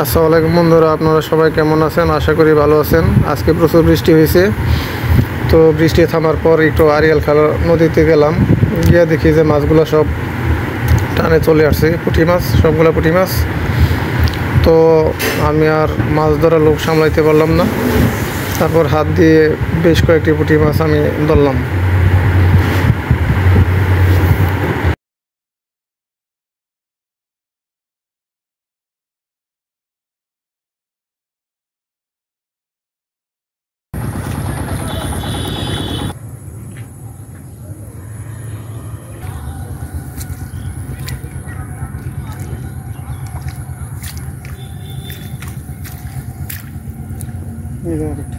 আসসালামু আলাইকুম বন্ধুরা, আপনারা সবাই কেমন আছেন? আশা করি ভালো আছেন। আজকে প্রচুর বৃষ্টি হয়েছে, তো বৃষ্টি থামার পর একটু আরিয়াল খাল নদীতে গেলাম। গিয়ে দেখি যে মাছগুলো সব টানে চলে আসছে, পুঁটি মাছ, সবগুলো পুঁটি মাছ। তো আমি আর মাছ ধরার লোভ সামলাইতে পারলাম না, তারপর হাত দিয়ে বেশ কয়েকটি পুঁটি মাছ আমি ধরলাম। এই যে আরেকটা।